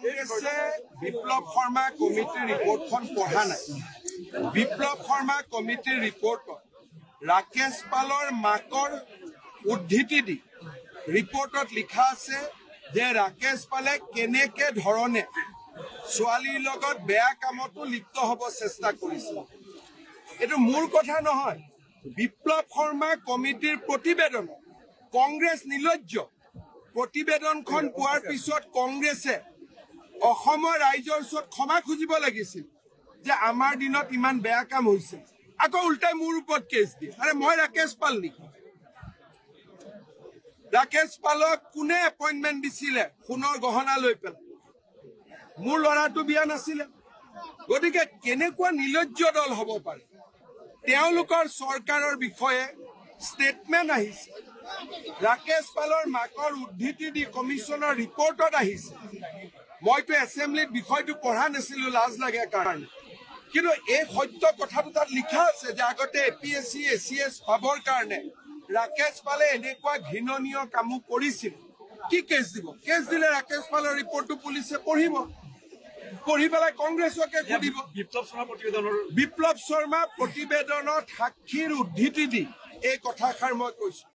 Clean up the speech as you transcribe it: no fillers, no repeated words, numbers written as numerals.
কংগ্ৰেছে বিপ্লৱ শৰ্মা কমিটিৰ ৰিপৰ্টখন পঢ়া নাই। বিপ্লৱ শৰ্মা কমিটিৰ ৰিপৰ্টত ৰাকেশ পালৰ মাকৰ উদ্ধৃতি দি ৰিপৰ্টত লিখা আছে যে ৰাকেশ পালে কেনেকে ধৰণে ছোৱালীৰ লগত বেয়া কামতো লিপ্ত হ'ব চেষ্টা কৰিছিল। এইটো মোৰ কথা নহয়, বিপ্লৱ শৰ্মা কমিটিৰ প্ৰতিবেদন। কংগ্ৰেছ নিৰ্লজ্জ। প্ৰতিবেদনখন পোৱাৰ পিছত কংগ্ৰেছে অসমৰ ৰাইজৰ ওচৰত ক্ষমা খুজিব লাগিছিল যে আমাৰ দিনত ইমান বেয়া কাম হৈছে। আকৌ উল্টাই মোৰ ওপৰত কেছ দিয়ে। আৰে মই ৰাকেশ পাল নেকি? ৰাকেশ পালক কোনে এপইণ্টমেণ্ট দিছিলে সোণৰ গহনা লৈ পেলাই? মোৰ ল'ৰাটো বিয়া নাছিলে। গতিকে কেনেকুৱা নিৰ্লজ্জ দল হ'ব পাৰে? তেওঁলোকৰ চৰকাৰৰ বিষয়ে ষ্টেটমেণ্ট আহিছে। ৰাকেশ পালৰ মাকৰ উদ্ধৃতি দি কমিশ্যনৰ ৰিপৰ্টত আহিছে। মইতো এছেম্বলিত বিষয়টো পঢ়া নাছিলো, লাজ লাগে কাৰণে, কিন্তু এই সত্য কথাটো তাত লিখা আছে যে আগতে APSC ACS পাবৰ কাৰণে ৰাকেশ পালে এনেকুৱা ঘৃণনীয় কামো কৰিছিল। কি কেছ দিব? কেছ দিলে ৰাকেশ পালৰ ৰিপৰ্টটো পুলিচে পঢ়িব, পঢ়ি পেলাই কংগ্ৰেছকে সুধিব। বিপ্লৱ শৰ্মা প্ৰতিবেদনত সাক্ষীৰ উদ্ধৃতি দি এই কথাষাৰ মই কৈছো।